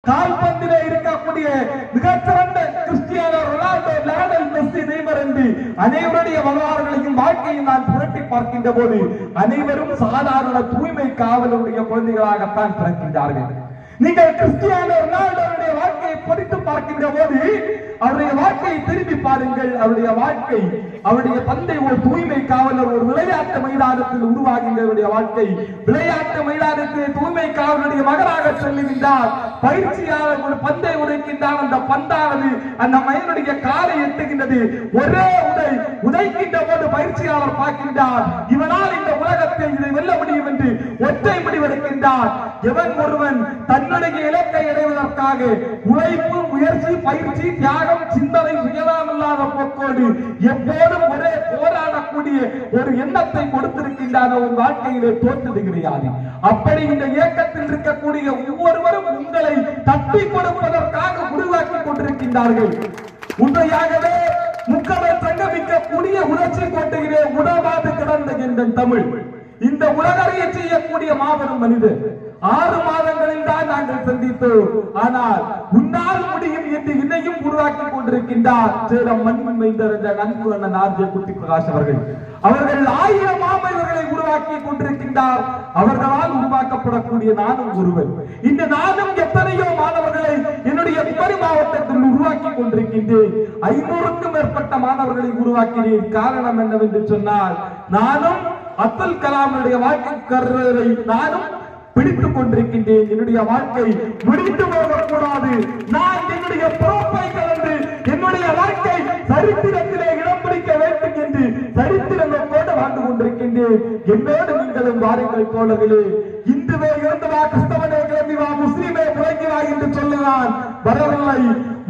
கால்பந்திலே இருக்கக்கூடிய மிகச்சிறந்த Cristiano Ronaldo, Lionel Messi, Neymar என்று அனைவருடைய வரலாறுகளையும் வாழ்க்கையும் நான் புரட்டி பார்க்கின்ற போது அனைவரும் சாதாரண தூய்மை காவலருடைய குழந்தைகளாகத்தான் பிறக்கின்றார்கள். நீங்கள் கிறிஸ்டியானோ ரொனால்டோவுடைய வாழ்க்கையை படித்து பார்க்கின்ற போது அவருடைய வாழ்க்கையை திரும்பி பாருங்கள். அவருடைய வாழ்க்கை, அவருடைய தந்தை ஒரு தூய்மை காவலர், ஒரு விளையாட்டு மைதானத்தில் உருவாகின்றவருடைய வாழ்க்கை. விளையாட்டு மைதானத்தில் தூய்மை காவலருடைய மகனாக செல்லுகின்றார். பயிற்சியாளர் ஒரு பந்தை உதைக்கின்றார். அந்த பந்தாவது அந்த மகனுடைய காலை எட்டுகின்றது. ஒரே உதைக்கின்ற போது பயிற்சியாளர் பார்க்கின்றார், இவனால் இந்த உலகத்தில் இதை வெல்ல முடியும் என்று ஒற்றை முடிவெடுக்கின்றார். எவன் ஒருவன் தன்னுடைய இலக்கை அடைவதற்காக உழைப்பு, முயற்சி, பயிற்சி, தியாகம், சிந்தனை, சுயநலமில்லாத போக்கோடு எப்போதும் ஒரே போராடக்கூடிய ஒரு எண்ணத்தை கொடுத்திருக்கின்றார், ஒரு வாழ்க்கையிலே தோற்றது கிடையாது. அப்படி இந்த இயக்கத்தில் இருக்கக்கூடிய ஒவ்வொருவரும் உங்களை தட்டி கொடுப்பதற்காக உருவாக்கி கொண்டிருக்கின்றார்கள். உண்மையாகவே முக்கவர் சங்கமிக்கக்கூடிய உணர்ச்சி கோட்டையிலே உணவாது கிடந்த என்ற தமிழ் இந்த உலகறிய செய்யக்கூடிய மாபெரும் மனிதர் 6 மாதங்களில் தான் நாங்கள் சந்தித்தோம். ஆனால் உன்னால் முடியும் என்று இன்னையும் உருவாக்கி கொண்டிருக்கின்றார் சேலம் மண்மண் மைந்தர் என்ற நண்பு அண்ணன் ஆர்ஜே குட்டி பிரகாஷ் அவர்கள். அவர்கள் 1000 மாமனிதர்களை உருவாக்கி கொண்டிருக்கின்றார். அவர்களால் உருவாக்கப்படக்கூடிய நானும் ஒருவர். இந்த நானும் எத்தனையோ மாணவர்களை என்னுடைய குமரி மாவட்டத்தில் உருவாக்கி கொண்டிருக்கின்றேன். 500க்கும் மேற்பட்ட மாணவர்களை உருவாக்கினேன். காரணம் என்னவென்று சொன்னால், நானும் அப்துல் கலாமுடைய வாழ்க்கை கருரை நானும் பிடித்துக் கொண்டிருக்கின்றேன். என்னுடைய வாழ்க்கை முடித்து போகக்கூடாது. நான் என்னுடைய பொறுப்பை கலந்து என்னுடைய வாழ்க்கை சரித்திரத்திலே இடம் பிடிக்க வேண்டும் என்று சரித்திரங்களோடு வாழ்ந்து கொண்டிருக்கின்றேன். என்னோடு நீங்களும் வாருங்கள் தோழர்களே. இந்துவே இருந்து வா, கிறிஸ்தவனே கிளம்பி வா, முஸ்லிமே முழங்கி வா என்று சொல்லுவான். வரவில்லை.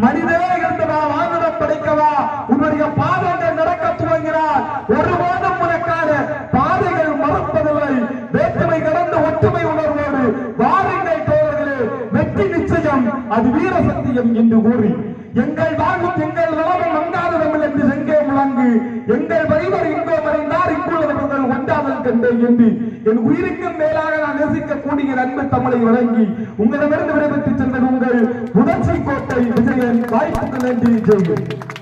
மனிதே இருந்து வா, வாங்குடம் படைக்கவா, உன்னுடைய பாதங்கள் நடக்க துவங்கினார். ஒருபோதும் உனக்கான பாதைகள் மறுப்பதில்லை. வேற்றுமை கடந்த ஒற்றுமை உணர்வோடு வாருங்கள் தோழர்களே, வெற்றி நிச்சயம், அது வீர சத்தியம் என்று கூறி எங்கள் வாழ்வும் எங்கள் நலமும் மங்காத தமிழ் என்று எங்கே முழங்கு, எங்கள் வழிவர் இங்கோ மறைந்தார், இங்குள்ளவர்கள் ஒன்றாதல் கண்டே என்று என் உயிருக்கும் மேலாக நான் நேசிக்கக்கூடிய அன்பு தமிழை வழங்கி உங்களிடமிருந்து விடைபெற்று சென்ற உங்கள் முதற்சி கோட்டை விஜயன். வாய்ப்புக்கு நன்றி. ஜெய்.